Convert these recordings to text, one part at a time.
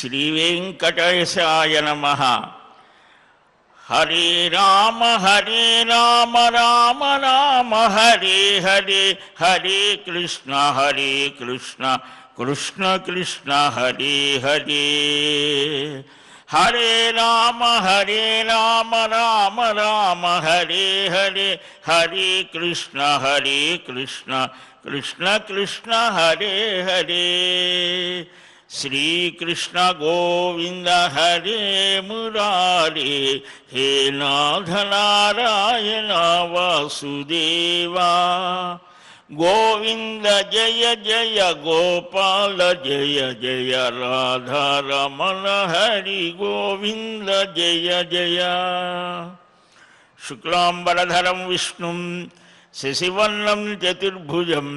శ్రీవేంకటేశాయ నమః. హరే రామ రామ రామ హరే హరే, హరే కృష్ణ కృష్ణ కృష్ణ హరే హరే. హరే రామ రామ రామ హరే హరే, హరే కృష్ణ కృష్ణ కృష్ణ హరే హరే. శ్రీకృష్ణ గోవింద హరే మురారే, హే నాథ నారాయణ వాసుదేవా. గోవింద జయ జయ గోపాల జయ జయ, రాధారమణ హరి గోవింద జయ జయ. శుక్లాంబరధరం విష్ణుం శశివర్ణం చతుర్భుజం,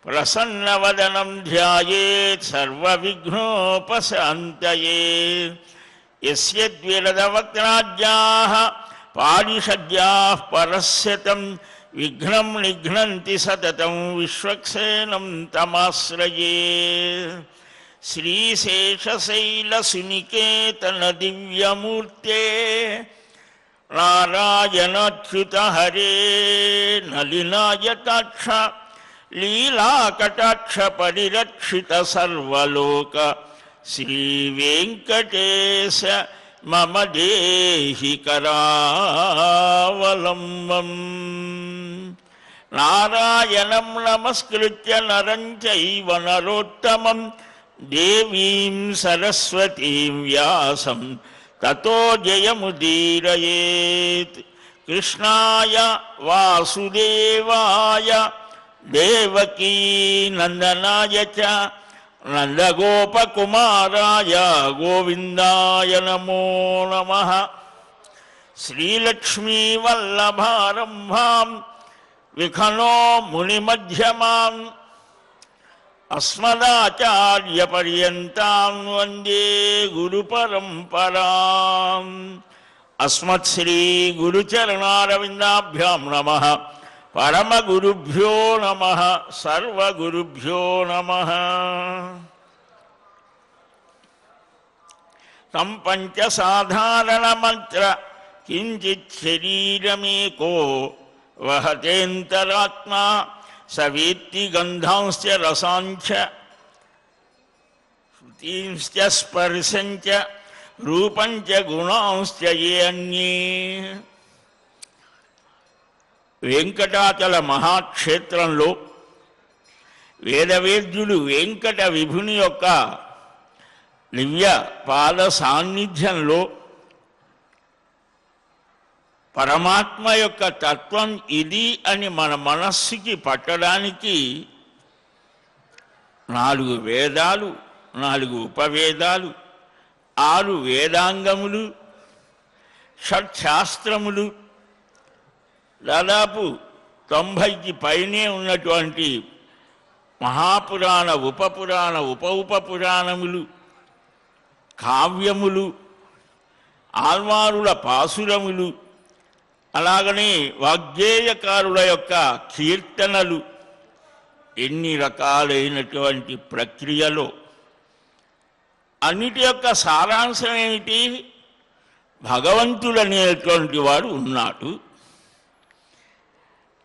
ప్రసన్నవదనం ధ్యాయేత్ సర్వవిఘ్నోపశాంతయే. యస్య ద్విరదవక్త్రాజ్యాః పారిషద్యాః పరస్యతం, విఘ్నం నిఘ్నంతి సతతం విశ్వక్సేనం తమాశ్రయే. శ్రీశేషశైలసునికేతన దివ్యమూర్తే, నారాయణాచ్యుత హరే నలినాయతాక్ష, లీలాకటాక్ష పరిరక్షిత సర్వలోక. శ్రీవేంకటేశ మమ దేహి కరావలంబం. నారాయణం నమస్కృత్య నరం చైవ నరోత్తమం, దేవీం సరస్వతీం వ్యాసం తతో జయముదీరయేత్. కృష్ణాయ వాసుదేవాయ దేవకీ నందనాయ చ, నందగోపకుమారాయ గోవిందాయ నమో నమః. శ్రీలక్ష్మీవల్లభారంభాం విఖనో మునిమధ్యమాం, అస్మదాచార్యపర్యంతాం వందే గురుపరంపరాం. అస్మత్శ్రీ గురుచరణారవిందాభ్యాం నమః. పరమగురుభ్యో నమః. సర్వగురుభ్యో నమః. తం పంచసాధారణమంత్ర కించిత్ శరీరమేకో వహతేంతరాత్మా, స వేత్తి గంధాంశ్చ రసాంచ శృతీంశ్చ స్పర్శంచ రూపంచ గుణాంశ్చ ఏ అన్యే. వెంకటాచల మహాక్షేత్రంలో వేదవేద్యుడు వెంకట విభుని యొక్క దివ్య పాద సాన్నిధ్యంలో పరమాత్మ యొక్క తత్వం ఇది అని మన మనస్సుకి పట్టడానికి 4 వేదాలు, 4 ఉపవేదాలు, 6 వేదాంగములు, షట్శాస్త్రములు, దాదాపు 90కి పైనే ఉన్నటువంటి మహాపురాణ, ఉపపురాణ, ఉపపురాణములు, కావ్యములు, ఆల్వారుల పాసురములు, అలాగనే వాగ్గేయకారుల యొక్క కీర్తనలు, ఎన్ని రకాలైనటువంటి ప్రక్రియలో అన్నిటి యొక్క సారాంశం ఏమిటి? భగవంతుడు అనేటువంటి వాడు ఉన్నాడు.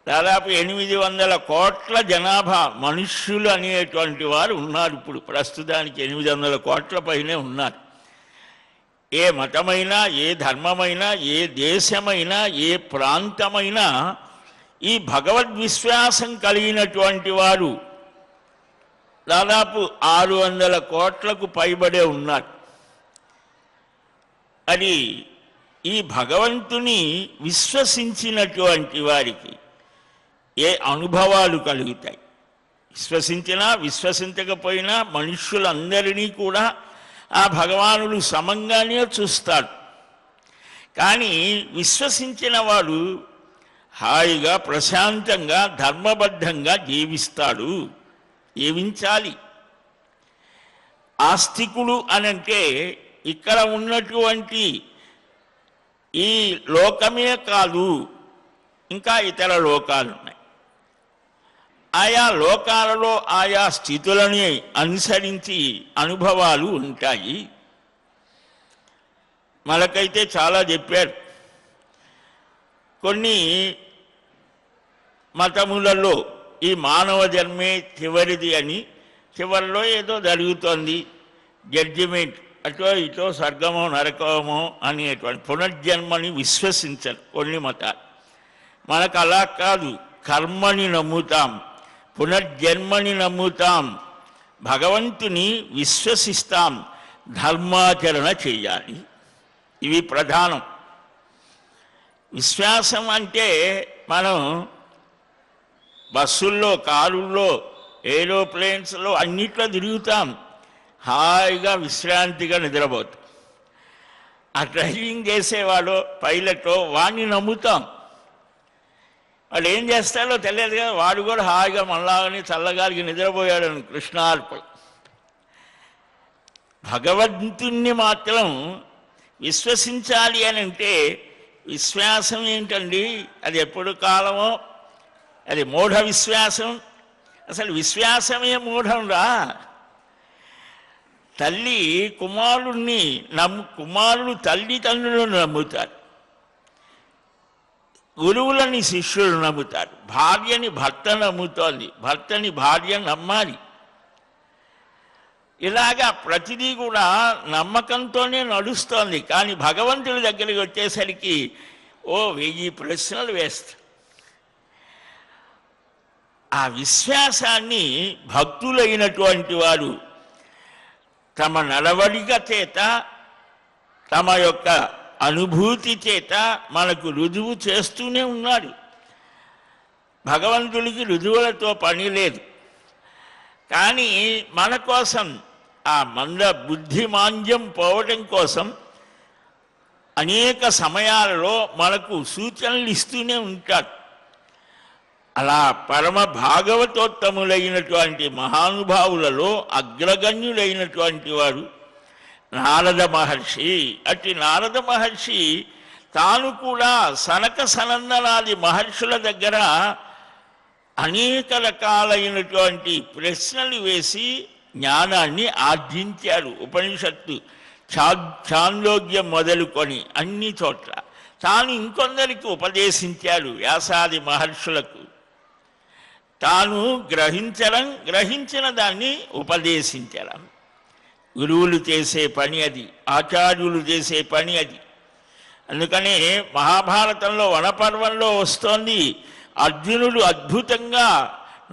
దాదాపు 800 కోట్ల జనాభా మనుష్యులు అనేటువంటి వారు ఉన్నారు. ఇప్పుడు ప్రస్తుతానికి 800 కోట్ల పైనే ఉన్నారు. ఏ మతమైనా, ఏ ధర్మమైనా, ఏ దేశమైనా, ఏ ప్రాంతమైనా ఈ భగవద్విశ్వాసం కలిగినటువంటి వారు దాదాపు 600 కోట్లకు పైబడే ఉన్నారు. అది ఈ భగవంతుని విశ్వసించినటువంటి వారికి ఏ అనుభవాలు కలుగుతాయి? విశ్వసించినా విశ్వసించకపోయినా మనుష్యులందరినీ కూడా ఆ భగవానుడు సమంగానే చూస్తాడు. కానీ విశ్వసించిన వాడు హాయిగా, ప్రశాంతంగా, ధర్మబద్ధంగా జీవిస్తాడు. జీవించాలి. ఆస్తికులు అనంటే ఇక్కడ ఉన్నటువంటి ఈ లోకమే కాదు, ఇంకా ఇతర లోకాలు ఉన్నాయి. ఆయా లోకాలలో ఆయా స్థితులని అనుసరించి అనుభవాలు ఉంటాయి. మనకైతే చాలా చెప్పారు. కొన్ని మతములలో ఈ మానవ జన్మే చివరిది అని, చివరిలో ఏదో జరుగుతోంది, జడ్జిమెంట్, అటో ఇటో స్వర్గమో నరకమో అనేటువంటి పునర్జన్మని విశ్వసించరు కొన్ని మతాలు. మనకు అలా కాదు, కర్మని నమ్ముతాం, పునర్జన్మని నమ్ముతాం, భగవంతుని విశ్వసిస్తాం, ధర్మాచరణ చేయాలి. ఇవి ప్రధానం. విశ్వాసం అంటే మనం బస్సుల్లో, కారుల్లో, ఏరోప్లేన్స్లో అన్నిట్లో తిరుగుతాం, హాయిగా విశ్రాంతిగా నిద్రపోతాం. ఆ డ్రైవింగ్ చేసేవాడు పైలటో వాడిని నమ్ముతాం. వాడు ఏం చేస్తాడో తెలియదు కదా, వాడు కూడా హాయిగా మనలాగానే చల్లగాలికి నిద్రపోయాడని కృష్ణార్పణ. భగవంతుణ్ణి మాత్రం విశ్వసించాలి అని అంటే విశ్వాసం ఏంటండి? అది ఎప్పుడు కాలమో అది మూఢ విశ్వాసం. అసలు విశ్వాసమే మూఢం రా. తల్లి కుమారుణ్ణి కుమారుడు తల్లిదండ్రులను నమ్ముతారు, గురువులని శిష్యులు నమ్ముతారు, భార్యని భర్త నమ్ముతోంది, భర్తని భార్య నమ్మాలి. ఇలాగా ప్రతిదీ కూడా నమ్మకంతోనే నడుస్తోంది. కానీ భగవంతుడి దగ్గరికి వచ్చేసరికి 1000 ప్రశ్నలు వేస్తారు. ఆ విశ్వాసాన్ని భక్తులైనటువంటి వారు తమ నడవడిక చేత, తమ యొక్క అనుభూతి చేత మనకు రుజువు చేస్తూనే ఉన్నారు. భగవంతుడికి రుజువులతో పని లేదు. కానీ మన కోసం ఆ బుద్ధిమాంద్యం పోవటం కోసం అనేక సమయాలలో మనకు సూచనలు ఇస్తూనే ఉంటారు. అలా పరమ భాగవతోత్తములైనటువంటి మహానుభావులలో అగ్రగణ్యులైనటువంటి వారు నారద మహర్షి. అట్టి నారద మహర్షి తాను కూడా సనక సనందనాది మహర్షుల దగ్గర అనేక రకాలైనటువంటి ప్రశ్నలు వేసి జ్ఞానాన్ని ఆర్జించారు. ఉపనిషత్తు, ఛాందోగ్యం మొదలుకొని అన్ని చోట్ల తాను ఇంకొందరికి ఉపదేశించాడు. వ్యాసాది మహర్షులకు తాను గ్రహించిన దాన్ని ఉపదేశించడం గురువులు చేసే పని అది, ఆచార్యులు చేసే పని అది. అందుకనే మహాభారతంలో వనపర్వంలో వస్తోంది, అర్జునుడు అద్భుతంగా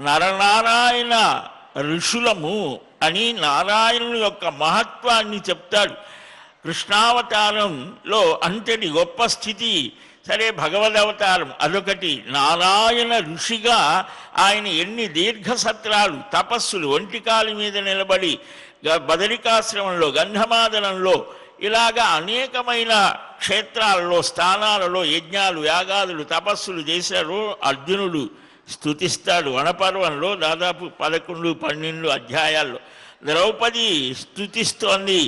నరనారాయణ ఋషులము అని నారాయణుని యొక్క మహత్వాన్ని చెప్తాడు. కృష్ణావతారంలో అంతటి గొప్ప స్థితి. సరే, భగవదవతారం అదొకటి. నారాయణ ఋషిగా ఆయన ఎన్ని దీర్ఘసత్రాలు, తపస్సులు, ఒంటికాలి మీద నిలబడి బదరికాశ్రమంలో, గంధమాదనంలో, ఇలాగా అనేకమైన క్షేత్రాలలో, స్థానాలలో యజ్ఞాలు, యాగాదులు, తపస్సులు చేశారు. అర్జునుడు స్తుతిస్తాడు. వనపర్వంలో దాదాపు 11-12 అధ్యాయాల్లో ద్రౌపది స్తుతిస్తోంది.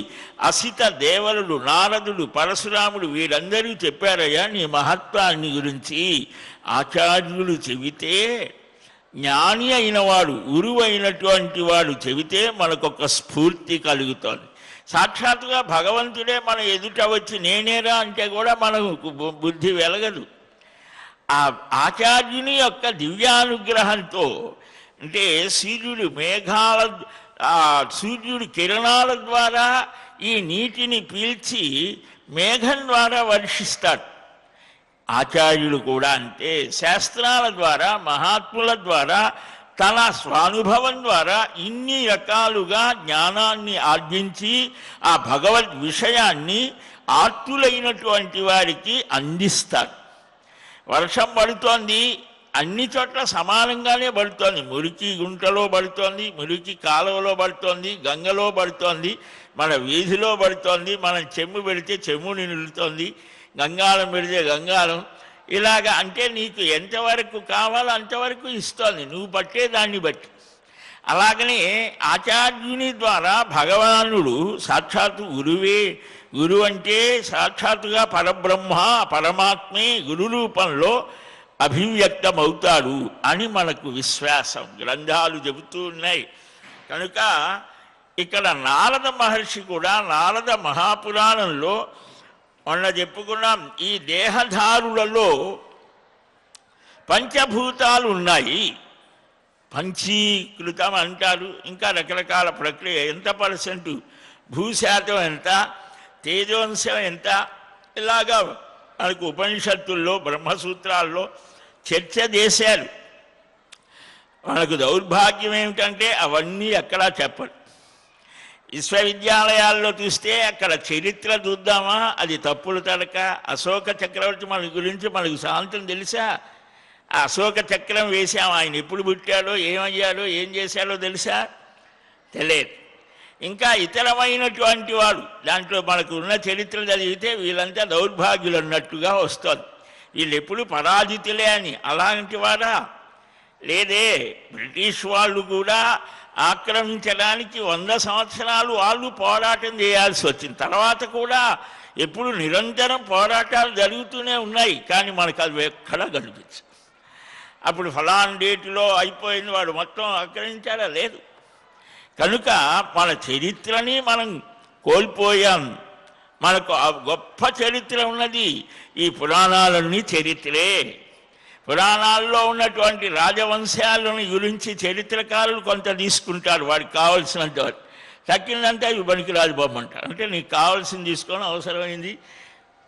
అసిత దేవరుడు, నారదుడు, పరశురాముడు వీరందరూ చెప్పారయ్యా నీ మహత్వాన్ని గురించి. ఆచార్యులు చెబితే, జ్ఞాని అయినవాడు, గురువైనటువంటి వాడు చెబితే మనకొక స్ఫూర్తి కలుగుతోంది. సాక్షాత్తుగా భగవంతుడే మన ఎదుట వచ్చి నేనేరా అంటే కూడా మనకు బుద్ధి వెలగదు. ఆ ఆచార్యుని యొక్క దివ్యానుగ్రహంతో, అంటే సూర్యుడి కిరణాల ద్వారా ఈ నీటిని పీల్చి మేఘం ద్వారా వర్షిస్తాడు. ఆచార్యులు కూడా అంతే, శాస్త్రాల ద్వారా, మహాత్ముల ద్వారా, తన స్వానుభవం ద్వారా ఇన్ని రకాలుగా జ్ఞానాన్ని ఆర్జించి ఆ భగవద్ విషయాన్ని ఆర్తులైనటువంటి వారికి అందిస్తారు. వర్షం పడుతోంది, అన్ని చోట్ల సమానంగానే పడుతోంది. మురికి గుంటలో పడుతోంది, మురికి కాలువలో పడుతోంది, గంగలో పడుతోంది, మన వీధిలో పడుతోంది. మనం చెమ్ము పెడితే చెమ్ముని నిలుతోంది, గంగాళం పెడితే గంగాళం. ఇలాగా అంటే నీకు ఎంతవరకు కావాలో అంతవరకు ఇస్తోంది, నువ్వు పట్టే దాన్ని బట్టి. అలాగనే ఆచార్యుని ద్వారా భగవానుడు సాక్షాత్తు గురువే. గురువు అంటే సాక్షాత్తుగా పరబ్రహ్మ, పరమాత్మే గురు రూపంలో అభివ్యక్తమవుతాడు అని మనకు విశ్వాసం, గ్రంథాలు చెబుతూ ఉన్నాయి. కనుక ఇక్కడ నారద మహర్షి కూడా నారద మహాపురాణంలో మొన్న చెప్పుకున్నాం, ఈ దేహధారులలో పంచభూతాలు ఉన్నాయి. పంచీకృతం అంటారు, ఇంకా రకరకాల ప్రక్రియ. ఎంత పర్సెంటు భూశాతం ఎంత, తేజోంశం ఎంత, ఇలాగా మనకు ఉపనిషత్తుల్లో బ్రహ్మసూత్రాల్లో చర్చ చేశారు. మనకు దౌర్భాగ్యం ఏమిటంటే అవన్నీ ఎక్కడా చెప్పరు. విశ్వవిద్యాలయాల్లో చూస్తే అక్కడ చరిత్ర చూద్దామా, అది తప్పులు తడక. అశోక చక్రవర్తి మన గురించి మనకు శాంతం తెలుసా? ఆ అశోక చక్రం వేసాం, ఆయన ఎప్పుడు పుట్టాడో, ఏమయ్యాడో, ఏం చేశాడో తెలుసా? తెలియదు. ఇంకా ఇతరమైనటువంటి వాడు దాంట్లో మనకు ఉన్న చరిత్ర చదివితే వీళ్ళంతా దౌర్భాగ్యులు అన్నట్టుగా వస్తుంది. వీళ్ళు ఎప్పుడు పరాజితులే అని. అలాంటి వాడా? లేదే. బ్రిటిష్ వాళ్ళు కూడా ఆక్రమించడానికి 100 సంవత్సరాలు వాళ్ళు పోరాటం చేయాల్సి వచ్చింది. తర్వాత కూడా ఎప్పుడు నిరంతరం పోరాటాలు జరుగుతూనే ఉన్నాయి, కానీ మనకు అది ఎక్కడా కనిపించదు. అప్పుడు ఫలానా డేటులో అయిపోయింది, వాడు మొత్తం ఆక్రమించాడా? లేదు. కనుక మన చరిత్రని మనం కోల్పోయాం. మనకు గొప్ప చరిత్ర ఉన్నది. ఈ పురాణాలన్నీ చరిత్రే. పురాణాల్లో ఉన్నటువంటి రాజవంశాలను గురించి చరిత్రకారులు కొంత తీసుకుంటారు, వాడికి కావాల్సినంత. తక్కిందంతా ఇవి పనికి రాజుబొమ్మంటారు. అంటే నీకు కావాల్సింది తీసుకొని అవసరమైంది,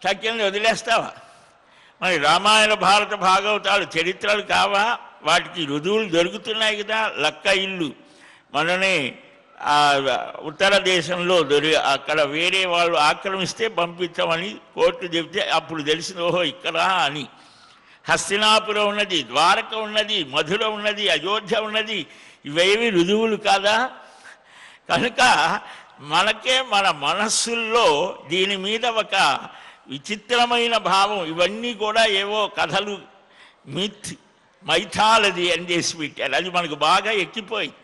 తక్కింది వదిలేస్తావా? మరి రామాయణ భారత భాగవతాలు చరిత్రలు కావా? వాటికి రుజువులు దొరుకుతున్నాయి కదా. లక్క ఇల్లు మననే ఉత్తర దేశంలో అక్కడ వేరే వాళ్ళు ఆక్రమిస్తే పంపించామని కోర్టు చెబితే అప్పుడు తెలిసిన, ఓహో ఇక్కడ అని. హస్తినాపురం ఉన్నది, ద్వారక ఉన్నది, మధుర ఉన్నది, అయోధ్య ఉన్నది. ఇవేవి రుజువులు కాదా? కనుక మనకే మన మనస్సుల్లో దీని మీద ఒక విచిత్రమైన భావం. ఇవన్నీ కూడా ఏవో కథలు, మైథాలజీ అని చేసి పెట్టారు. అది మనకు బాగా ఎక్కిపోయింది.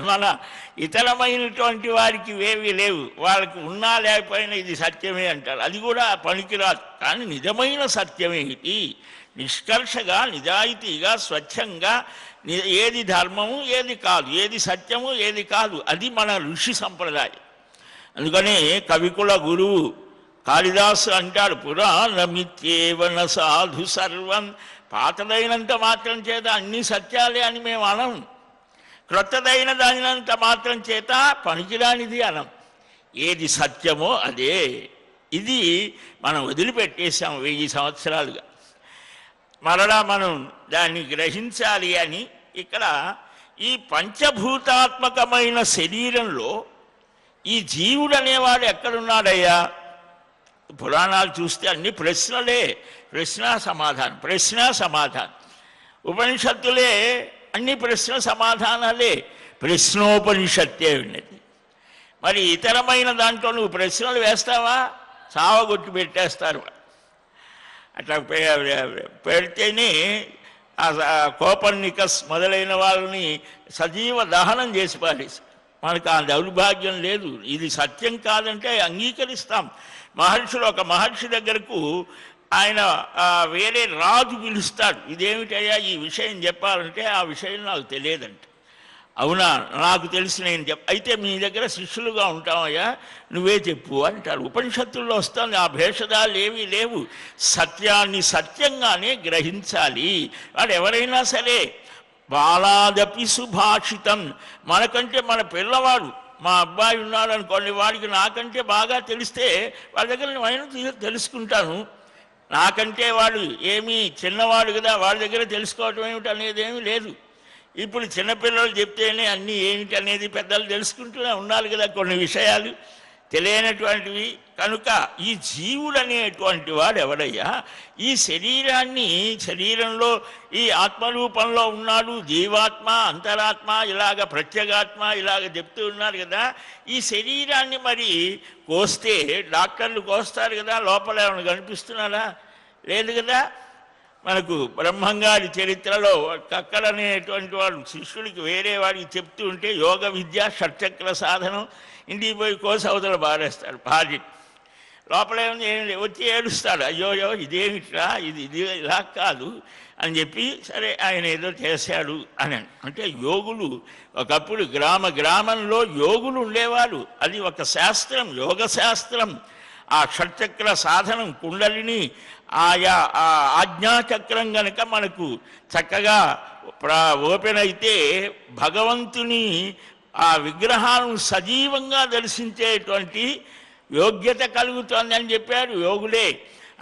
మన ఇతరమైనటువంటి వారికి ఏవి లేవు, వాళ్ళకి ఉన్నా లేకపోయినా ఇది సత్యమే అంటారు. అది కూడా పనికిరాదు. కానీ నిజమైన సత్యమేంటి? నిష్కర్షగా, నిజాయితీగా, స్వచ్ఛంగా ఏది ధర్మము, ఏది కాదు, ఏది సత్యము, ఏది కాదు, అది మన ఋషి సంప్రదాయం. అందుకని కవికుల గురువు కాళిదాసు అంటాడు, పురాణమిత్యేవన సాధు సర్వం. పాతదైనంత మాత్రం చేత అన్ని సత్యాలే అని మేము అనం. క్రొత్తదైన దానినంత మాత్రం చేత పనికిరానిది అనం. ఏది సత్యమో అదే. ఇది మనం వదిలిపెట్టేశాం 1000 సంవత్సరాలుగా. మరలా మనం దాన్ని గ్రహించాలి అని ఇక్కడ ఈ పంచభూతాత్మకమైన శరీరంలో ఈ జీవుడు అనేవాడు ఎక్కడున్నాడయ్యా? పురాణాలు చూస్తే అన్ని ప్రశ్నలే, ప్రశ్న సమాధానం, ప్రశ్న సమాధానం. ఉపనిషత్తులే అన్ని ప్రశ్న సమాధానాలే. ప్రశ్నోపనిషత్తే ఉన్నది. మరి ఇతరమైన దాంట్లో నువ్వు ప్రశ్నలు వేస్తావా? చావగొట్టి పెట్టేస్తారు. అట్లా పెడితేనే కోపర్నికస్ మొదలైన వాళ్ళని సజీవ దహనం చేసి పారేసి. మనకు ఆ దౌర్భాగ్యం లేదు. ఇది సత్యం కాదంటే అంగీకరిస్తాం. మహర్షులు, ఒక మహర్షి దగ్గరకు ఆయన వేరే రాజు పిలుస్తాడు. ఇదేమిటయ్యా ఈ విషయం చెప్పాలంటే, ఆ విషయం నాకు తెలియదంట. అవునా, నాకు తెలిసి నేను అయితే మీ దగ్గర శిష్యులుగా ఉంటామయ్యా, నువ్వే చెప్పు అంటారు. ఉపనిషత్తుల్లో వస్తుంది. ఆ భేషజాలు ఏమీ లేవు. సత్యాన్ని సత్యంగానే గ్రహించాలి. వాడు ఎవరైనా సరే. బాలాదపి సుభాషితం. మనకంటే మన పిల్లవాడు, మా అబ్బాయి ఉన్నాడు అనుకోండి, వాడికి నాకంటే బాగా తెలిస్తే వాళ్ళ దగ్గర నేను తెలుసుకుంటాను. నాకంటే వాడు ఏమీ చిన్నవాడు కదా, వాడి దగ్గర తెలుసుకోవటం ఏమిటి అనేది ఏమీ లేదు. ఇప్పుడు చిన్నపిల్లలు చెప్తేనే అన్నీ ఏమిటి అనేది పెద్దలు తెలుసుకుంటూనే ఉండాలి కదా కొన్ని విషయాలు తెలియనటువంటివి. కనుక ఈ జీవుడు అనేటువంటి వాడు ఎవడయ్యా? ఈ శరీరంలో ఈ ఆత్మరూపంలో ఉన్నాడు. జీవాత్మ, అంతరాత్మ, ఇలాగ ప్రత్యేగాత్మ, ఇలాగ చెప్తూ ఉన్నారు కదా. ఈ శరీరాన్ని మరి కోస్తే, డాక్టర్లు కోస్తారు కదా, లోపల ఏమైనా కనిపిస్తున్నారా? లేదు కదా. మనకు బ్రహ్మంగారి చరిత్రలో కక్కడనేటువంటి వాడు శిష్యుడికి వేరే వాడికి చెప్తూ ఉంటే యోగ విద్య, షట్చక్ర సాధనం, ఇంటికి పోయి కోసి అవతల బారేస్తాడు భార్య. లోపల ఏమి వచ్చి ఏడుస్తాడు, అయ్యోయో ఇదేమిట్రా, ఇది ఇలా కాదు అని చెప్పి. సరే ఆయన ఏదో చేశాడు అని. అంటే యోగులు ఒకప్పుడు గ్రామంలో యోగులు ఉండేవారు. అది ఒక శాస్త్రం, యోగ శాస్త్రం. ఆ షట్చక్ర సాధనం కుండలిని ఆయా ఆ ఆజ్ఞాచక్రం గనక మనకు చక్కగా ఓపెన్ అయితే భగవంతుని ఆ విగ్రహాలను సజీవంగా దర్శించేటువంటి యోగ్యత కలుగుతుంది అని చెప్పారు యోగులే.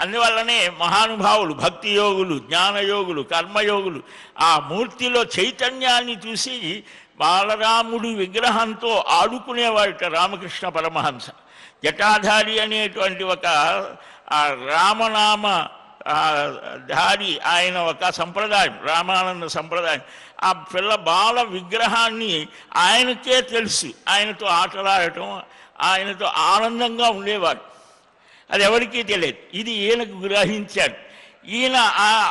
అందువల్లనే మహానుభావులు, భక్తి యోగులు, జ్ఞానయోగులు, కర్మయోగులు ఆ మూర్తిలో చైతన్యాన్ని చూసి బాలరాముడి విగ్రహంతో ఆడుకునేవాడిట రామకృష్ణ పరమహంస. జటాధారి అనేటువంటి ఒక రామనామ ధారి ఆయన ఒక సంప్రదాయం, రామానంద సంప్రదాయం. ఆ పిల్ల బాల విగ్రహాన్ని ఆయనకే తెలుసు, ఆయనతో ఆటలాడటం, ఆయనతో ఆనందంగా ఉండేవాడు. అది ఎవరికీ తెలియదు. ఇది ఈయనకు గ్రహించాడు. ఈయన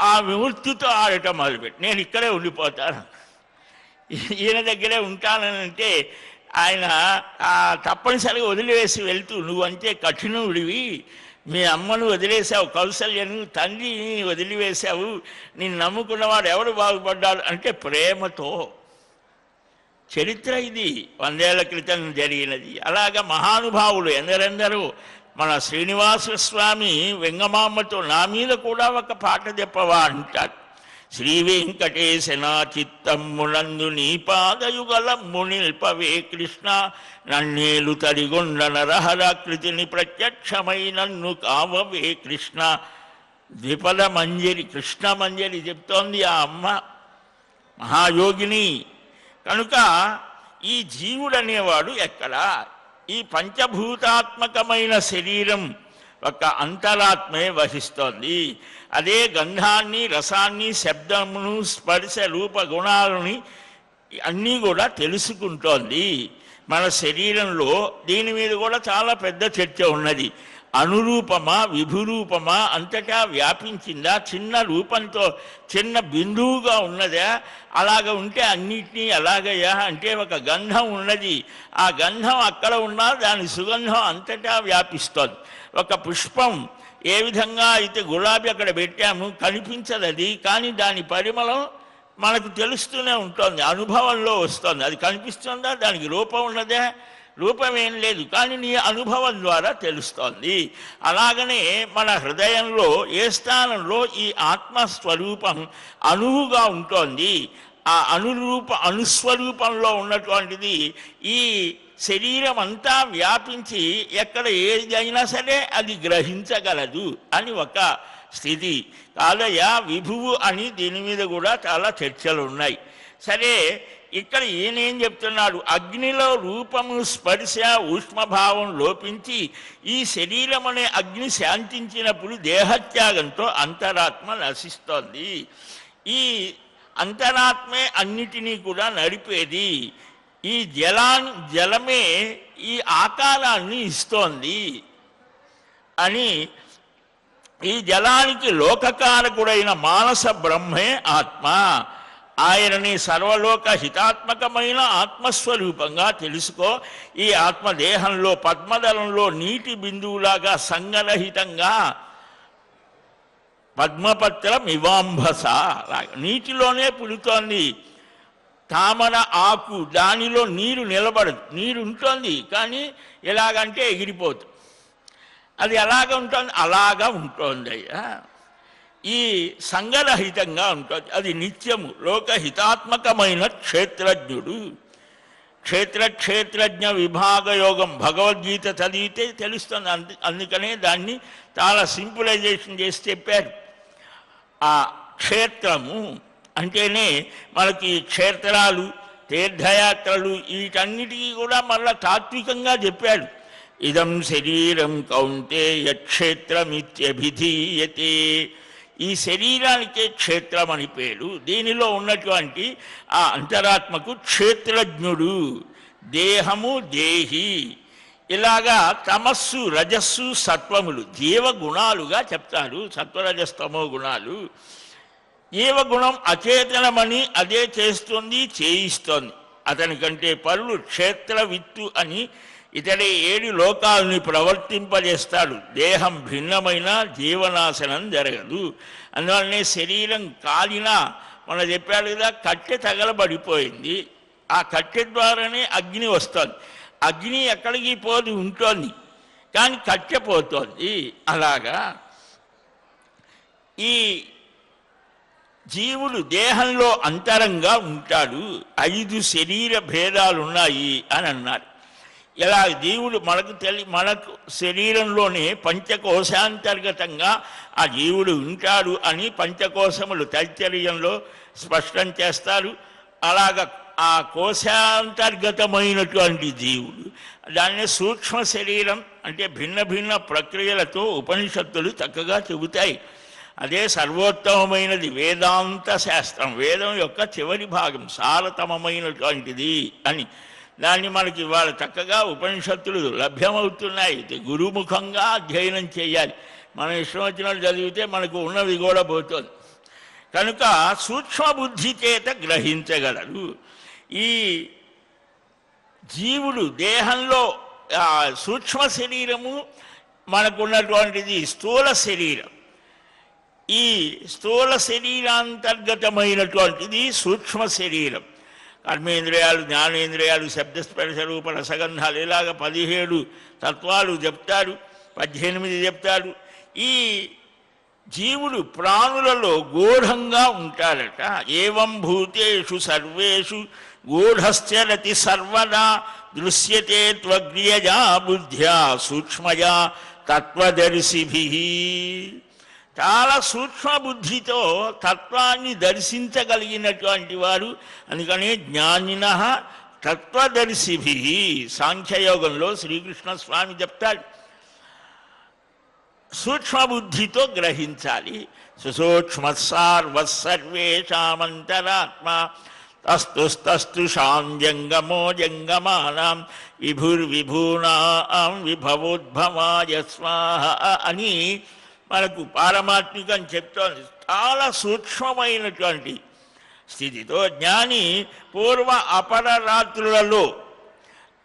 ఆ విముక్తితో ఆడటం మొదలుపెట్టి నేను ఇక్కడే ఉండిపోతాను, ఈయన దగ్గరే ఉంటానంటే ఆయన తప్పనిసరిగా వదిలివేసి వెళ్తూ నువ్వంటే కఠినుడివి, మీ అమ్మను వదిలేసావు, కౌసల్యను తండ్రిని వదిలివేశావు, నేను నమ్ముకున్నవాడు ఎవడు బాగుపడ్డాడు అంటే ప్రేమతో. చరిత్ర ఇది 100 ఏళ్ల క్రితం జరిగినది. అలాగా మహానుభావులు ఎందరెందరూ. మన శ్రీనివాస స్వామి వెంగమామ్మతో నా మీద కూడా ఒక పాట చెప్పవా అంటారు. శ్రీ వెంకటేశనా చిత్తమ్మునందు నీ పాదయుగలమ్ము నిల్పవే కృష్ణ, నన్నేలు తరిగొండ నరహరాకృతిని ప్రత్యక్షమై నన్ను కావవే కృష్ణ. ద్విపద మంజరి, కృష్ణ మంజరి చెప్తోంది ఆ అమ్మ మహాయోగిని. కనుక ఈ జీవుడు అనేవాడు ఎక్కడా? ఈ పంచభూతాత్మకమైన శరీరం ఒక అంతరాత్మే వహిస్తోంది. అదే గంధాన్ని, రసాన్ని, శబ్దమును, స్పర్శ, రూప గుణాలని అన్నీ కూడా తెలుసుకుంటోంది. మన శరీరంలో దీని మీద కూడా చాలా పెద్ద చర్చ ఉన్నది. అనురూపమా, విభురూపమా, అంతటా వ్యాపించిందా, చిన్న రూపంతో చిన్న బిందువుగా ఉన్నదా? అలాగ ఉంటే అన్నిటినీ అలాగయ్యా అంటే ఒక గంధం ఉన్నది, ఆ గంధం అక్కడ ఉన్నా దాని సుగంధం అంతటా వ్యాపిస్తోంది. ఒక పుష్పం ఏ విధంగా అయితే గులాబీ అక్కడ పెట్టాము కనిపించదు అది, కానీ దాని పరిమళం మనకు తెలుస్తూనే ఉంటుంది, అనుభవంలో వస్తుంది. అది కనిపిస్తుందా? దానికి రూపం ఉన్నదా? రూపం ఏం లేదు, కానీ నీ అనుభవం ద్వారా తెలుస్తోంది. అలాగనే మన హృదయంలో ఏ స్థానంలో ఈ ఆత్మస్వరూపం అణువుగా ఉంటుంది, ఆ అనుస్వరూపంలో ఉన్నటువంటిది ఈ శరీరం అంతా వ్యాపించి ఎక్కడ ఏదైనా సరే అది గ్రహించగలదు అని ఒక స్థితి. కాదయ్యా విభువు అని దీని మీద కూడా చాలా చర్చలు ఉన్నాయి. సరే, ఇక్కడ ఈయనేం చెప్తున్నాడు? అగ్నిలో రూపము, స్పర్శ, ఉష్మభావం లోపించి ఈ శరీరం అనే అగ్ని శాంతించినప్పుడు దేహత్యాగంతో అంతరాత్మ నశిస్తోంది. ఈ అంతరాత్మే అన్నిటినీ కూడా నడిపేది. ఈ జలమే ఈ ఆకారాన్ని ఇస్తోంది అని, ఈ జలానికి లోకకారకుడైన మానస బ్రహ్మే ఆత్మ. ఆయనని సర్వలోక హితాత్మకమైన ఆత్మస్వరూపంగా తెలుసుకో. ఈ ఆత్మదేహంలో పద్మదలంలో నీటి బిందువులాగా సంగరహితంగా పద్మపత్రం ఇవాంభస నీటిలోనే పుడుతోంది. తామర ఆకు, దానిలో నీరు నిలబడదు, నీరు ఉంటుంది కానీ ఎలాగంటే ఎగిరిపోతుంది. అది ఎలాగ ఉంటుంది? అలాగా ఉంటుంది అయ్యా. ఈ సంగరహితంగా ఉంటుంది, అది నిత్యము. లోకహితాత్మకమైన క్షేత్రజ్ఞుడు. క్షేత్రజ్ఞ విభాగ యోగం భగవద్గీత చదివితే తెలుస్తుంది. అందుకనే దాన్ని చాలా సింపులైజేషన్ చేసి చెప్పారు. ఆ క్షేత్రము అంటేనే మనకి క్షేత్రాలు, తీర్థయాత్రలు వీటన్నిటికీ కూడా మళ్ళా తాత్వికంగా చెప్పాడు. ఇదం శరీరం కౌంతేయ క్షేత్రమిత్యభిధీయతే. ఈ శరీరానికే క్షేత్రం అని పేరు. దీనిలో ఉన్నటువంటి ఆ అంతరాత్మకు క్షేత్రజ్ఞుడు. దేహము, దేహి, ఇలాగా తమస్సు, రజస్సు, సత్వములు జీవగుణాలుగా చెప్తారు. సత్వరజస్తమో గుణాలు. జీవగుణం అచేతనమని అదే చేస్తుంది, చేయిస్తోంది. అతనికంటే పరులు క్షేత్రవిత్తు అని ఇతడే 7 లోకాలని ప్రవర్తింపజేస్తాడు. దేహం భిన్నమైన జీవనాశనం జరగదు. అందువల్లనే శరీరం కాలినా మన చెప్పాడు కదా, కట్టె తగలబడిపోయింది. ఆ కట్టె ద్వారానే అగ్ని వస్తుంది. అగ్ని ఎక్కడికి పోదు ఉంటుంది, కానీ కట్టెపోతోంది. అలాగా ఈ జీవుడు దేహంలో అంతరంగా ఉంటాడు, 5 శరీర భేదాలు ఉన్నాయి అని అన్నారు. ఇలా జీవుడు మనకు శరీరంలోనే పంచకోశాంతర్గతంగా ఆ జీవుడు ఉంటాడు అని పంచకోశములు తైత్తరీయంలో స్పష్టం చేస్తారు. అలాగ ఆ కోశాంతర్గతమైనటువంటి జీవుడు, దాన్ని సూక్ష్మ శరీరం అంటే భిన్న భిన్న ప్రక్రియలతో ఉపనిషత్తులు చక్కగా చెబుతాయి. అదే సర్వోత్తమమైనది వేదాంత శాస్త్రం, వేదం యొక్క చివరి భాగం సారతమమైనటువంటిది అని. దాన్ని మనకి ఇవాళ చక్కగా ఉపనిషత్తులు లభ్యమవుతున్నాయి. గురుముఖంగా అధ్యయనం చేయాలి. మనం ఇష్టం వచ్చినట్టు చదివితే మనకు ఉన్నది కూడా పోతుంది. కనుక సూక్ష్మ బుద్ధి చేత గ్రహించగలరు. ఈ జీవుడు దేహంలో సూక్ష్మ శరీరము మనకున్నటువంటిది స్థూల శరీరం. ఈ స్థూల శరీరాంతర్గతమైనటువంటిది సూక్ష్మ శరీరం. కర్మేంద్రియాలు, జ్ఞానేంద్రియాలు, శబ్దస్పర్శ రూప రసగంధాలు, ఇలాగ 17 తత్వాలు చెప్తారు, 18 చెప్తారు. ఈ జీవుడు ప్రాణులలో గూఢంగా ఉంటాడట. ఏవం భూతేషు సర్వేషు గూఢశ్చరతి సర్వదా దృశ్యతే త్వగ్రియజా బుద్ధ్యా సూక్ష్మజా తత్వదర్శిభిః. చాలా సూక్ష్మ బుద్ధితో తత్వాన్ని దర్శించగలిగినటువంటి వారు, అందుకని జ్ఞానినః తత్వదర్శిభిః. సాంఖ్యయోగంలో శ్రీకృష్ణ స్వామి చెప్తాడు, సూక్ష్మ బుద్ధితో గ్రహించాలి. సుసూక్ష్మస్సార్వసర్వేషామంతరాత్మ తస్తుస్తస్తుషాం జంగమో జంగమానాం విభుర్విభూనాం విభవోద్భవాయ స్వాహ అని మనకు పారమాత్మికం చెప్తోంది. చాలా సూక్ష్మమైనటువంటి స్థితితో జ్ఞాని పూర్వ అపర రాత్రులలో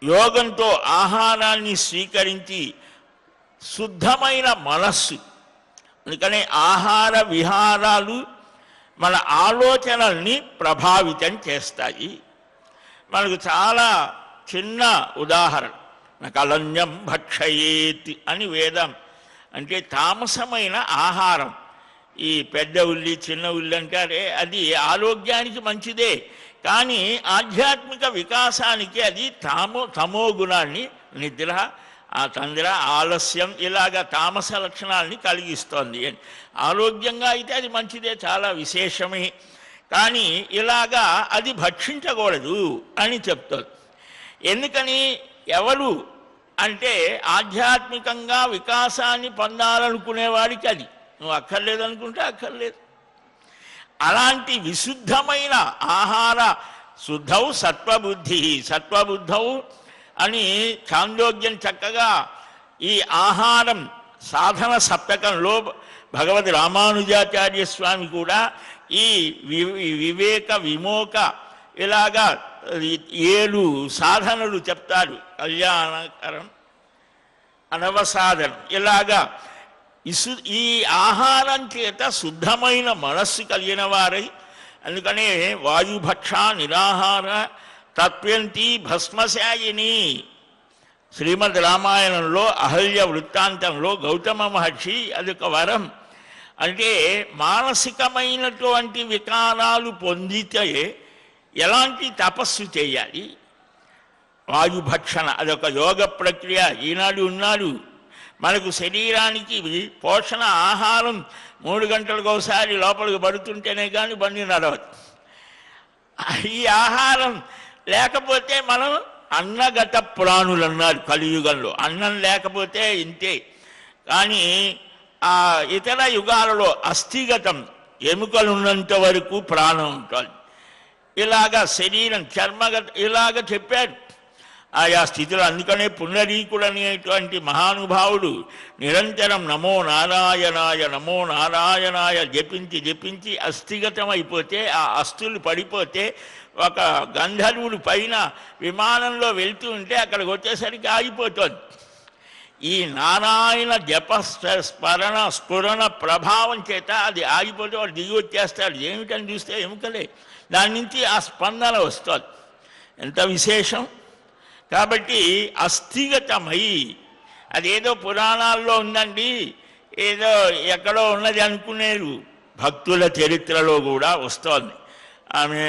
యోగంతో ఆహారాన్ని స్వీకరించి శుద్ధమైన మనస్సు, అందుకనే ఆహార విహారాలు మన ఆలోచనల్ని ప్రభావితం చేస్తాయి. మనకు చాలా చిన్న ఉదాహరణ, నకలన్యం భక్షయేత్ అని వేదం. అంటే తామసమైన ఆహారం, ఈ పెద్ద ఉల్లి చిన్న ఉల్లి అంటారే, అది ఆరోగ్యానికి మంచిదే, కానీ ఆధ్యాత్మిక వికాసానికి అది తమో గుణాన్ని, నిద్ర, తంద్ర, ఆలస్యం, ఇలాగ తామస లక్షణాలని కలిగిస్తోంది. ఆరోగ్యంగా అయితే అది మంచిదే, చాలా విశేషమే, కానీ ఇలాగా అది భక్షించకూడదు అని చెప్తోంది. ఎందుకని? ఎవరు అంటే ఆధ్యాత్మికంగా వికాసాన్ని పొందాలనుకునేవాడికి అది, నువ్వు అక్కర్లేదనుకుంటే అక్కర్లేదు. అలాంటి విశుద్ధమైన ఆహార శుద్ధౌ సత్వబుద్ధి, సత్వబుద్ధౌ అని చాందోగ్యం చక్కగా ఈ ఆహారం సాధన సప్తకంలో భగవద్ రామానుజాచార్య స్వామి కూడా ఈ వివేక విమోక ఇలాగా 7 సాధనలు చెప్తారు. కళ్యాణకరం, అనవసాధనం, ఇలాగా ఈ ఆహారం చేత శుద్ధమైన మనస్సు కలిగిన వారై, అందుకనే వాయుభక్ష నిరాహార తత్వంతి భస్మశాయిని. శ్రీమద్ రామాయణంలో అహల్య వృత్తాంతంలో గౌతమ మహర్షి అదొక వరం. అంటే మానసికమైనటువంటి వికారాలు పొందితే ఎలాంటి తపస్సు చేయాలి? వాయుభక్షణ అదొక యోగ ప్రక్రియ. ఈనాడు ఉన్నాడు మనకు శరీరానికి పోషణ ఆహారం 3 గంటలకు ఒకసారి లోపలికి పడుతుంటేనే కానీ బండి నడవదు. ఈ ఆహారం లేకపోతే మనం అన్నగత ప్రాణులు అన్నారు కలియుగంలో. అన్నం లేకపోతే ఇంతే. కానీ ఆ ఇతర యుగాలలో అస్థిగతం, ఎముకలు ఉన్నంత వరకు ప్రాణం ఉంటుంది. ఇలాగా శరీరం చర్మగత ఇలాగ చెప్పాడు ఆయా స్థితిలో. అందుకనే పునరీకుడు అనేటువంటి మహానుభావుడు నిరంతరం నమో నారాయణాయ నమో నారాయణాయ జపించి జపించి అస్థిగతం అయిపోతే, ఆ అస్థులు పడిపోతే, ఒక గంధర్వుడు పైన విమానంలో వెళ్తూ ఉంటే అక్కడికి వచ్చేసరికి ఆగిపోతుంది. ఈ నారాయణ జప స్మరణ స్ఫురణ ప్రభావం చేత అది ఆగిపోతే వాడు దిగి వచ్చేస్తాడు. ఏమిటని చూస్తే ఎముకలే, దాని నుంచి ఆ స్పందన వస్తుంది. ఎంత విశేషం! కాబట్టి అస్థిగతమై అదేదో పురాణాల్లో ఉందండి, ఏదో ఎక్కడో ఉన్నది అనుకునేరు. భక్తుల చరిత్రలో కూడా వస్తోంది. ఆమె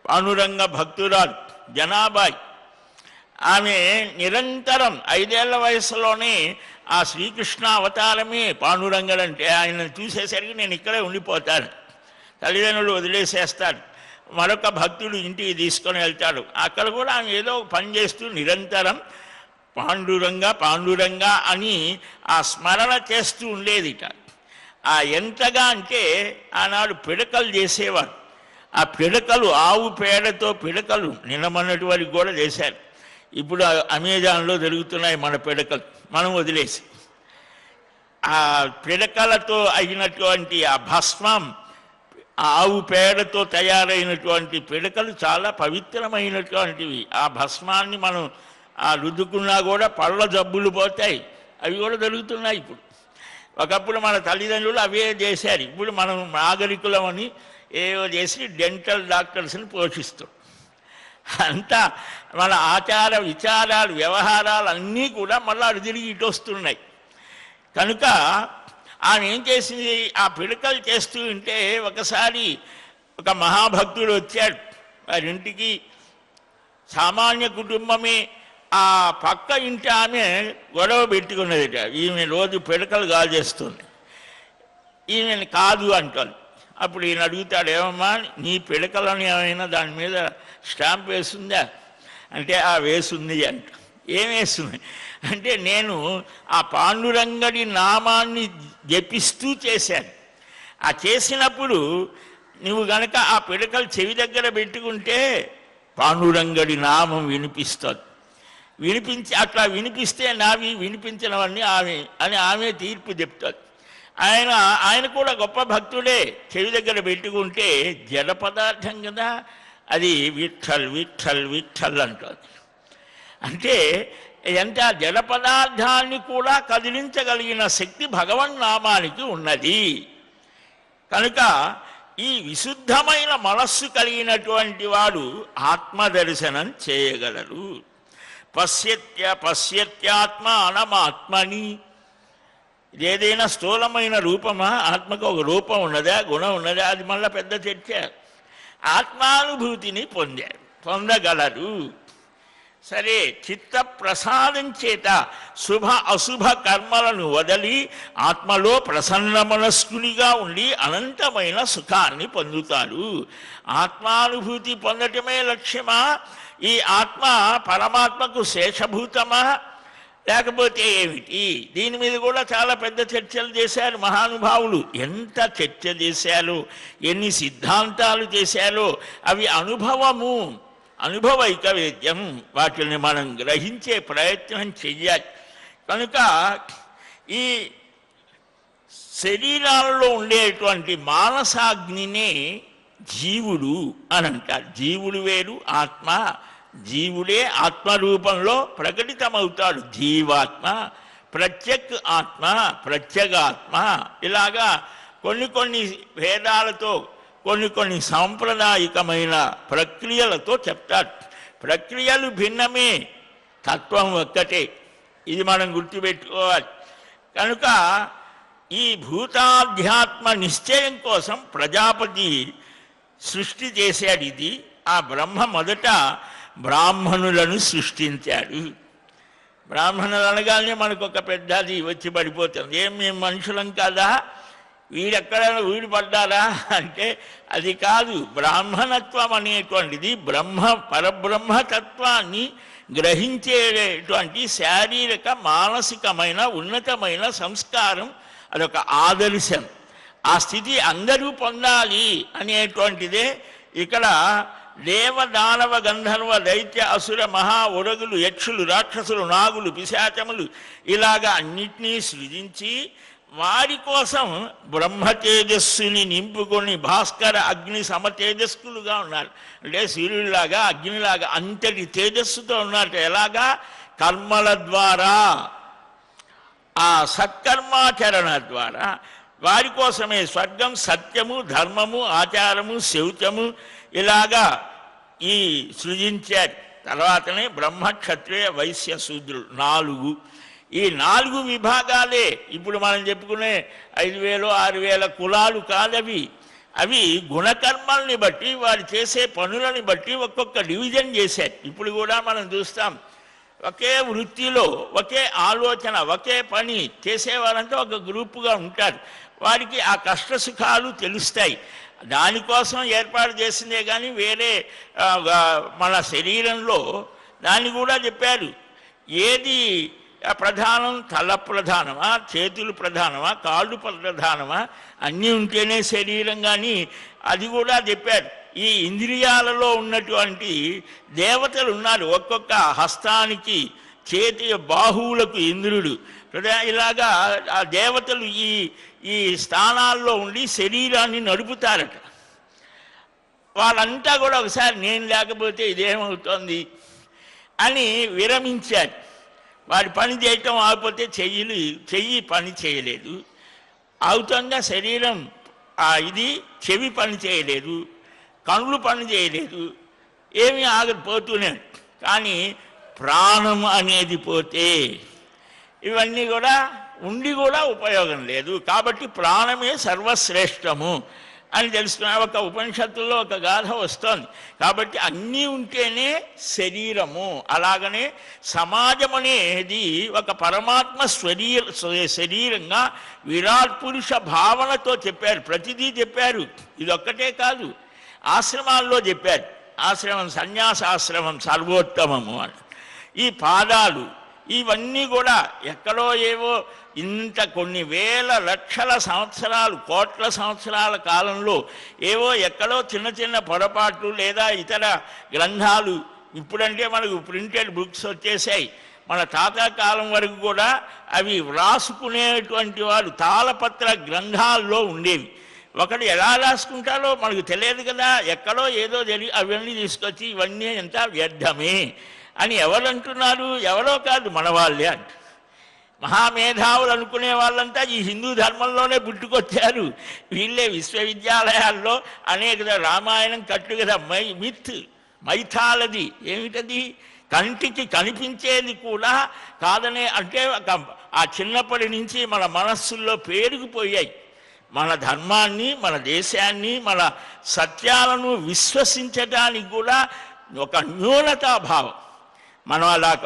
పాండురంగ భక్తురాలు జనాబాయి. ఆమె నిరంతరం 5 ఏళ్ల వయసులోనే ఆ శ్రీకృష్ణ అవతారమే పాండురంగడంటే ఆయన చూసేసరికి నేను ఇక్కడే ఉండిపోతాను, తల్లిదండ్రులు వదిలేసేస్తాడు, మరొక భక్తుడు ఇంటికి తీసుకొని వెళ్తాడు. అక్కడ కూడా ఆమె ఏదో పని చేస్తూ నిరంతరం పాండురంగ పాండురంగ అని ఆ స్మరణ చేస్తూ ఉండేదిట. ఆ ఎంతగా అంటే ఆనాడు పిడకలు చేసేవారు. ఆ పిడకలు ఆవు పేడతో పిడకలు నిన్నమన్నటి వారికి కూడా చేశారు. ఇప్పుడు అమెజాన్లో దొరుకుతున్నాయి మన పిడకలు, మనం వదిలేసి. ఆ పిడకలతో అయినటువంటి ఆ భస్మం, ఆవు పేడతో తయారైనటువంటి పిడకలు చాలా పవిత్రమైనటువంటివి. ఆ భస్మాన్ని మనం రుద్దుకున్నా కూడా పళ్ళ జబ్బులు పోతాయి. అవి కూడా దొరుకుతున్నాయి ఇప్పుడు. ఒకప్పుడు మన తల్లిదండ్రులు అవే చేశారు. ఇప్పుడు మనం నాగరికులమని ఏవో చేసి డెంటల్ డాక్టర్స్ని పోషిస్తాం. అంతా మన ఆచార విచారాలు వ్యవహారాలు అన్నీ కూడా మళ్ళీ తిరిగి ఇటు వస్తున్నాయి. కనుక ఆమె ఏం చేసింది, ఆ పిడకలు చేస్తూ ఉంటే ఒకసారి ఒక మహాభక్తుడు వచ్చాడు వారింటికి. సామాన్య కుటుంబమే. ఆ పక్క ఇంటి ఆమె గొడవ పెట్టుకున్నదిట. ఈమె రోజు పిడకలు కాజేస్తుంది, ఈమెను కాదు అంటాను. అప్పుడు ఈయన అడుగుతాడు, ఏమమ్మా నీ పిడకలని ఏమైనా దాని మీద స్టాంప్ వేస్తుందా అంటే ఆ వేస్తుంది అంట. ఏం వేస్తుంది అంటే నేను ఆ పాండురంగడి నామాన్ని జపిస్తూ చేశాను. ఆ చేసినప్పుడు నువ్వు గనక ఆ పిడకలు చెవి దగ్గర పెట్టుకుంటే పాండురంగడి నామం వినిపిస్తుంది. అట్లా వినిపిస్తే నావి వినిపించినవన్నీ ఆమె తీర్పు చెప్తాడు. ఆయన కూడా గొప్ప భక్తుడే. చెవి దగ్గర పెట్టుకుంటే జడ పదార్థం కదా, అది విఠల్ విఠల్ విఠల్ అంటుంది. అంటే ఎంత జడ పదార్థాన్ని కూడా కదిలించగలిగిన శక్తి భగవన్నామానికి ఉన్నది. కనుక ఈ విశుద్ధమైన మనస్సు కలిగినటువంటి వాడు ఆత్మదర్శనం చేయగలరు. పశ్యత్యాత్మ అనమాత్మని. ఏదైనా స్థూలమైన రూపమా, ఆత్మకు ఒక రూపం ఉన్నదా, గుణం ఉన్నదా, అది మళ్ళీ పెద్ద చర్చ. ఆత్మానుభూతిని పొందగలరు. సరే, చిత్త ప్రసాదం చేత శుభ అశుభ కర్మలను వదలి ఆత్మలో ప్రసన్న మనస్కునిగా ఉండి అనంతమైన సుఖాన్ని పొందుతారు. ఆత్మానుభూతి పొందటమే లక్ష్యమా? ఈ ఆత్మ పరమాత్మకు శేషభూతమా లేకపోతే ఏమిటి? దీని మీద కూడా చాలా పెద్ద చర్చలు చేశారు మహానుభావులు. ఎంత చర్చ చేశారో, ఎన్ని సిద్ధాంతాలు చేశారో, అవి అనుభవైక వేద్యం. వాటిని మనం గ్రహించే ప్రయత్నం చెయ్యాలి. కనుక ఈ శరీరాలలో ఉండేటువంటి మానసాగ్నినే జీవుడు అని అంటారు. జీవుడు వేరు, ఆత్మ. జీవుడే ఆత్మరూపంలో ప్రకటితమవుతాడు. జీవాత్మ, ప్రత్యక్ ఆత్మ, ప్రత్యేగాత్మ. ఇలాగా కొన్ని భేదాలతో కొన్ని సాంప్రదాయికమైన ప్రక్రియలతో చెప్తారు. ప్రక్రియలు భిన్నమే, తత్వం ఒక్కటే. ఇది మనం గుర్తుపెట్టుకోవాలి. కనుక ఈ భూతాధ్యాత్మ నిశ్చయం కోసం ప్రజాపతి సృష్టి చేశాడు. ఇది ఆ బ్రహ్మ మొదట బ్రాహ్మణులను సృష్టించాడు. బ్రాహ్మణులు అనగానే మనకు ఒక పెద్దది వచ్చి పడిపోతుంది. మేము మనుషులం కాదా, వీడు పడ్డారా అంటే అది కాదు. బ్రాహ్మణత్వం అనేటువంటిది పరబ్రహ్మతత్వాన్ని గ్రహించేటువంటి శారీరక మానసికమైన ఉన్నతమైన సంస్కారం. అదొక ఆదర్శం. ఆ స్థితి అందరూ పొందాలి అనేటువంటిదే ఇక్కడ దేవ దానవ గంధర్వ దైత్య అసుర మహా ఉరగులు యక్షులు రాక్షసులు నాగులు పిశాచములు ఇలాగా అన్నిటినీ సృజించి వారి కోసం బ్రహ్మ తేజస్సుని నింపుకొని భాస్కర అగ్ని సమతేజస్కులుగా ఉన్నారు. అంటే సూర్యుడిలాగా అగ్నిలాగా అంతటి తేజస్సుతో ఉన్నారు. ఎలాగా? కర్మల ద్వారా, ఆ సత్కర్మాచరణ ద్వారా వారి కోసమే స్వర్గం, సత్యము, ధర్మము, ఆచారము, శౌచము ఇలాగా ఈ సృజించారు. తర్వాతనే బ్రహ్మ క్షత్రియ వైశ్య శూద్రులు 4. ఈ 4 విభాగాలే ఇప్పుడు మనం చెప్పుకునే 5,000 6,000 కులాలు కాదవి. అవి గుణకర్మల్ని బట్టి వారు చేసే పనులని బట్టి ఒక్కొక్క డివిజన్ చేశారు. ఇప్పుడు కూడా మనం చూస్తాం, ఒకే వృత్తిలో ఒకే ఆలోచన ఒకే పని చేసేవారంతా ఒక గ్రూపుగా ఉంటారు. వారికి ఆ కష్ట సుఖాలు తెలుస్తాయి. దానికోసం ఏర్పాటు చేసిందే కానీ వేరే మన శరీరంలో దాన్ని కూడా చెప్పారు. ఏది ప్రధానం? తల ప్రధానమా, చేతులు ప్రధానమా, కాళ్ళు ప్రధానమా? అన్నీ ఉంటేనే శరీరం. కానీ అది కూడా చెప్పారు. ఈ ఇంద్రియాలలో ఉన్నటువంటి దేవతలు ఉన్నారు. ఒక్కొక్క హస్తానికి, చేతి బాహువులకు ఇంద్రుడు, ఇలాగా ఆ దేవతలు ఈ స్థానాల్లో ఉండి శరీరాన్ని నడుపుతారట. వాళ్ళంతా కూడా ఒకసారి నేను లేకపోతే ఇదేమవుతోంది అని విరమించారు. వాడి పని చేయటం ఆగిపోతే చెయ్యి పని చేయలేదు, అవుతుందా శరీరం, ఇది చెవి పని చేయలేదు, కళ్ళు పని చేయలేదు, ఏమీ ఆగపోతూనే. కానీ ప్రాణం అనేది పోతే ఇవన్నీ కూడా ఉండి కూడా ఉపయోగం లేదు. కాబట్టి ప్రాణమే సర్వశ్రేష్టము అని తెలుసుకున్న ఒక ఉపనిషత్తుల్లో ఒక గాథ వస్తోంది. కాబట్టి అన్నీ ఉంటేనే శరీరము. అలాగనే సమాజం అనేది ఒక పరమాత్మ శరీరంగా విరాట్ పురుష భావనతో చెప్పారు. ప్రతిదీ చెప్పారు. ఇదొక్కటే కాదు, ఆశ్రమాల్లో చెప్పారు. ఆశ్రమం, సన్యాసాశ్రమం సర్వోత్తమము అని. ఈ పాదాలు ఇవన్నీ కూడా ఎక్కడో ఏవో ఇంత కొన్ని వేల లక్షల సంవత్సరాలు, కోట్ల సంవత్సరాల కాలంలో ఏవో ఎక్కడో చిన్న చిన్న పొరపాట్లు లేదా ఇతర గ్రంథాలు, ఇప్పుడంటే మనకు ప్రింటెడ్ బుక్స్ వచ్చేసాయి. మన తాత కాలం వరకు కూడా అవి వ్రాసుకునేటువంటి వారు తాళపత్ర గ్రంథాల్లో ఉండేవి. ఒకడు ఎలా రాసుకుంటారో మనకు తెలియదు కదా. ఎక్కడో ఏదో జరిగి అవన్నీ తీసుకొచ్చి ఇవన్నీ ఎంత వ్యర్థమే అని ఎవరు అంటున్నారు? ఎవరో కాదు, మన వాళ్ళే అంట. మహామేధావులు అనుకునే వాళ్ళంతా ఈ హిందూ ధర్మంలోనే పుట్టుకొచ్చారు. వీళ్ళే విశ్వవిద్యాలయాల్లో అనేక రామాయణం కట్టు కదా, మైథాలజీ ఏమిటది? కంటికి కనిపించేది కూడా కాదనే, అంటే ఆ చిన్నప్పటి నుంచి మన మనస్సుల్లో పేరుకుపోయాయి. మన ధర్మాన్ని, మన దేశాన్ని, మన సత్యాలను విశ్వసించడానికి కూడా ఒక న్యూనతాభావం. మనం అలాగ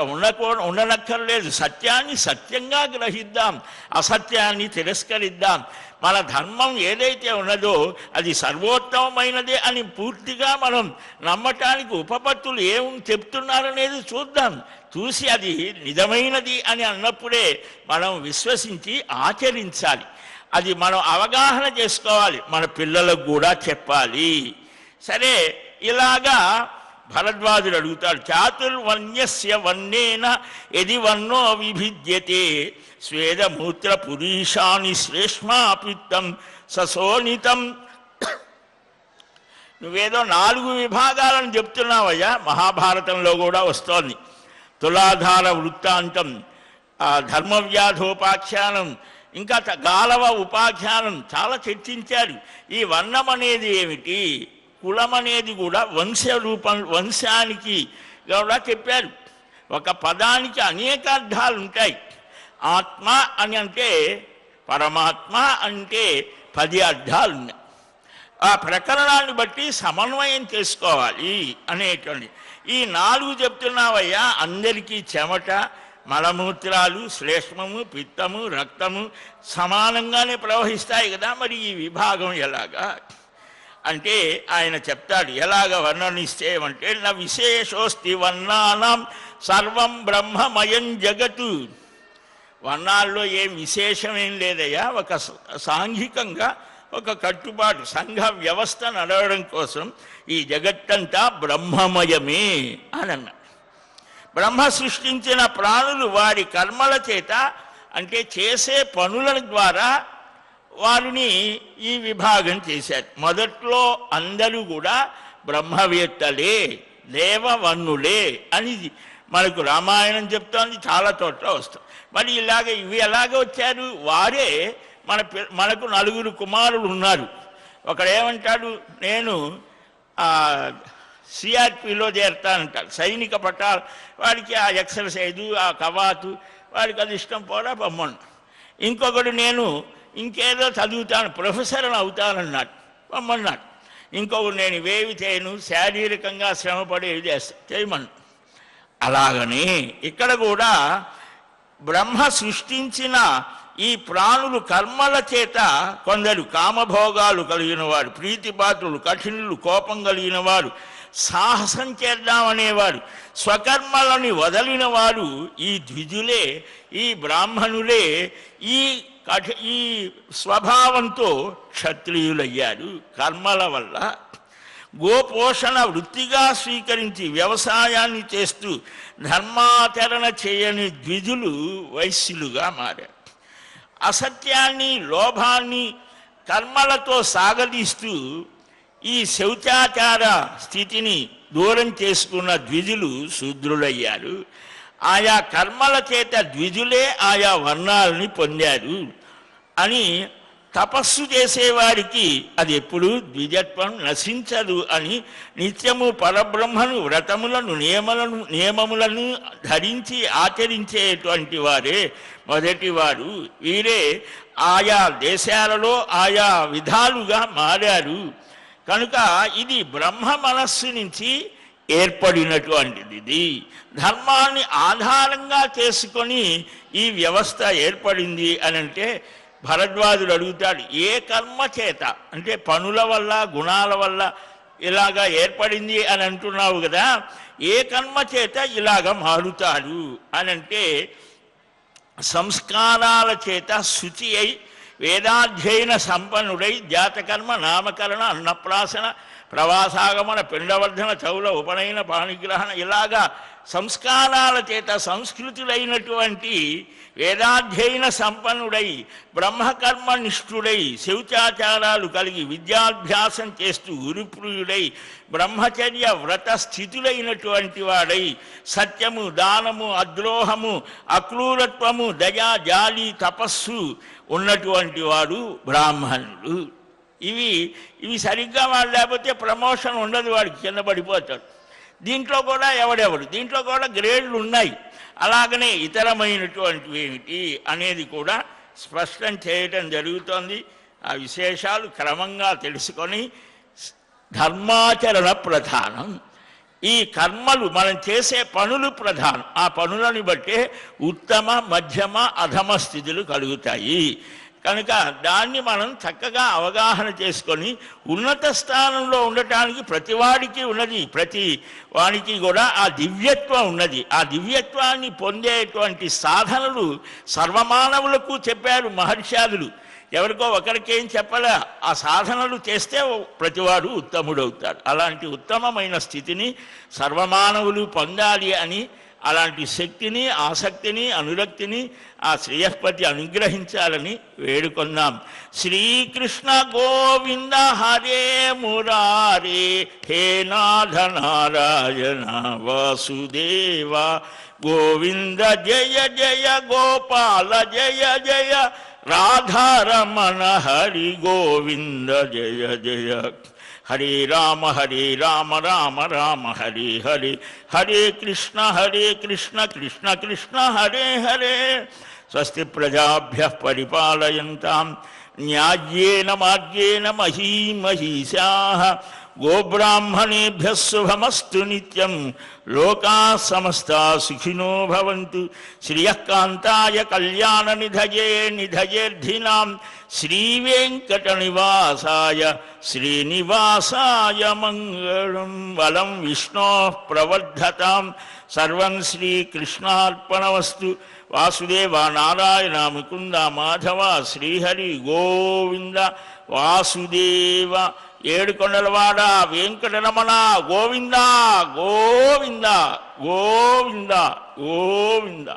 ఉండనక్కర్లేదు. సత్యాన్ని సత్యంగా గ్రహిద్దాం, అసత్యాన్ని తిరస్కరిద్దాం. మన ధర్మం ఏదైతే ఉన్నదో అది సర్వోత్తమమైనదే అని పూర్తిగా మనం నమ్మటానికి ఉపపత్తులు ఏమి చెప్తున్నారనేది చూద్దాం. చూసి అది నిజమైనది అని అన్నప్పుడే మనం విశ్వసించి ఆచరించాలి. అది మనం అవగాహన చేసుకోవాలి, మన పిల్లలకు కూడా చెప్పాలి. సరే, ఇలాగా భరద్వాజుడు అడుగుతాడు, చాతుర్వర్ణ్యస్య వర్ణేన యది వర్ణో విభిద్యతే స్వేదమూత్ర పురీషాని శ్లేష్మాపిత్తం సశోణితం. నువ్వేదో 4 విభాగాలను చెప్తున్నావయ్యా. మహాభారతంలో కూడా వస్తోంది. తులాధార వృత్తాంతం, ధర్మవ్యాధోపాఖ్యానం, ఇంకా గాలవ ఉపాఖ్యానం చాలా చర్చించారు. ఈ వర్ణం అనేది ఏమిటి, కులం అనేది కూడా వంశానికి కూడా చెప్పారు. ఒక పదానికి అనేక అర్థాలు ఉంటాయి. ఆత్మ అని అంటే, పరమాత్మ అంటే 10 అర్థాలు ఉన్నాయి. ఆ ప్రకరణాన్ని బట్టి సమన్వయం చేసుకోవాలి అనేటువంటి ఈ 4 చెప్తున్నావయ్యా. అందరికీ చెమట, మలమూత్రాలు, శ్లేష్మము, పిత్తము, రక్తము సమానంగానే ప్రవహిస్తాయి కదా. మరి ఈ విభాగం ఎలాగా అంటే ఆయన చెప్తాడు. ఎలాగ వర్ణనిస్తే అంటే, నా విశేషోస్తి వర్ణానాం సర్వం బ్రహ్మమయం జగత్తు. వర్ణాల్లో ఏం విశేషమేం లేదయ్యా. ఒక సాంఘికంగా ఒక కట్టుబాటు, సంఘ వ్యవస్థ నడవడం కోసం ఈ జగత్తంతా బ్రహ్మమయమే అని అన్నాడు. బ్రహ్మ సృష్టించిన ప్రాణులు వారి కర్మల చేత, అంటే చేసే పనుల ద్వారా వారిని ఈ విభాగం చేశారు. మొదట్లో అందరూ కూడా బ్రహ్మవేత్తలే, దేవవన్నులే అని మనకు రామాయణం చెప్తోంది, చాలా చోట్ల వస్తాం. మరి ఇవి ఎలాగ వచ్చారు? వారే మనకు 4 కుమారులు ఉన్నారు. ఒకడేమంటాడు, నేను సిఆర్పిలో చేరతానంటాడు, సైనిక పట్టాలు. వాడికి ఆ ఎక్సర్సైజు, ఆ కవాతు, వాడికి అది ఇష్టం పోరా పొమ్మను. ఇంకొకడు నేను ఇంకేదో చదువుతాను ప్రొఫెసర్ని అవుతానన్నాడు, పొమ్మన్నాడు. ఇంకొకడు నేను ఇవేవి చేయను, శారీరకంగా శ్రమపడేవి చేయమను. అలాగని ఇక్కడ కూడా బ్రహ్మ సృష్టించిన ఈ ప్రాణులు కర్మల చేత కొందరు కామభోగాలు కలిగిన వారు, ప్రీతిపాత్రులు, కఠినులు, కోపం కలిగిన వారు, సాహసం చేద్దామనేవారు, స్వకర్మలని వదలిన వారు ఈ ద్విజులే, ఈ బ్రాహ్మణులే ఈ స్వభావంతో క్షత్రియులయ్యారు కర్మల వల్ల. గోపోషణ వృత్తిగా స్వీకరించి వ్యవసాయాన్ని చేస్తూ ధర్మాచరణ చేయని ద్విజులు వైశ్యులుగా మారారు. అసత్యాన్ని, లోభాన్ని కర్మలతో సాగదీస్తూ ఈ శౌచాచార స్థితిని దూరం చేసుకున్న ద్విజులు శూద్రులయ్యారు. ఆయా కర్మల చేత ద్విజులే ఆయా వర్ణాలని పొందారు అని తపస్సు చేసేవారికి అది ఎప్పుడు ద్విజత్వం నశించదు అని నిత్యము పరబ్రహ్మను వ్రతములను నియమములను ధరించి ఆచరించేటువంటి వారే మొదటివారు. వీరే ఆయా దేశాలలో ఆయా విధాలుగా మారారు. కనుక ఇది బ్రహ్మ మనస్సు నుంచి ఏర్పడినటువంటిది. ఇది ధర్మాన్ని ఆధారంగా చేసుకొని ఈ వ్యవస్థ ఏర్పడింది అని అంటే భరద్వాజుడు అడుగుతాడు, ఏ కర్మ చేత అంటే పనుల వల్ల గుణాల వల్ల ఇలాగా ఏర్పడింది అని అంటున్నావు కదా, ఏ కర్మ చేత ఇలాగ మారుతాడు అని అంటే సంస్కారాల చేత శుచి అయి వేదాధ్యయన సంపన్నుడై జాతకర్మ, నామకరణ, అన్నప్రాసన, ప్రవాసాగమన, పిండవర్ధన, చౌల, ఉపనయన, పాణిగ్రహణ ఇలాగా సంస్కారాల చేత సంస్కృతులైనటువంటి వేదాధ్యయన సంపన్నుడై బ్రహ్మకర్మనిష్ఠుడై శౌచాచారాలు కలిగి విద్యాభ్యాసం చేస్తూ గురుప్రియుడై బ్రహ్మచర్య వ్రత స్థితులైనటువంటి వాడై సత్యము, దానము, అద్రోహము, అక్రూరత్వము, దయా, జాలి, తపస్సు ఉన్నటువంటి వాడు బ్రాహ్మణుడు. ఇవి సరిగ్గా వాడు లేకపోతే ప్రమోషన్ ఉండదు, వాడికి కింద పడిపోతాడు. దీంట్లో కూడా దీంట్లో కూడా గ్రేడ్లు ఉన్నాయి. అలాగనే ఇతరమైనటువంటివి ఏమిటి అనేది కూడా స్పష్టం చేయటం జరుగుతోంది. ఆ విశేషాలు క్రమంగా తెలుసుకొని ధర్మాచరణ ప్రధానం. ఈ కర్మలు మనం చేసే పనులు ప్రధానం. ఆ పనులను బట్టే ఉత్తమ, మధ్యమ, అధమ స్థితులు కలుగుతాయి. కనుక దాన్ని మనం చక్కగా అవగాహన చేసుకొని ఉన్నత స్థానంలో ఉండటానికి ప్రతివాడికి ఉన్నది, ప్రతి వానికి కూడా ఆ దివ్యత్వం ఉన్నది. ఆ దివ్యత్వాన్ని పొందేటువంటి సాధనలు సర్వమానవులకు చెప్పారు మహర్షాదులు. ఎవరికో ఒకరికేం చెప్పలే, ఆ సాధనలు చేస్తే ప్రతివాడు ఉత్తముడవుతాడు. అలాంటి ఉత్తమమైన స్థితిని సర్వమానవులు పొందాలి అని అలాంటి శక్తిని, ఆసక్తిని, అనురక్తిని ఆ శ్రేయస్పతి అనుగ్రహించాలని వేడుకొందాం. శ్రీకృష్ణ గోవింద హరే మురారే, హే నాథ నారాయణ వాసుదేవ, గోవింద జయ జయ గోపాల జయ జయ, రాధారమణ హరి గోవింద జయ జయ. హరే రామ రామ రామ హరే హరే, హరే కృష్ణ కృష్ణ కృష్ణ హరే హరే. స్వస్తి ప్రజాభ్యః పరిపాలయంతాం న్యాయ్యేన మార్గేణ మహీమహీషాః. గోబ్రాహ్మణేభ్యः శుభమస్తు నిత్యం. లోకాः సమస్తాः సుఖినో భవంతు. శ్రియః కాంతాయ కళ్యాణ నిధయేర్ధినాం. శ్రీవేంకటనివాసాయ శ్రీనివాసాయ మంగళం. బలం విష్ణోః ప్రవర్ధతాం. సర్వం శ్రీకృష్ణార్పణమస్తు. వాసుదేవ నారాయణ ముకుంద మాధవ శ్రీహరి గోవింద వాసుదేవ. ఏడుకొండలవాడ వెంకటరమణ గోవింద గోవింద గోవింద గోవింద.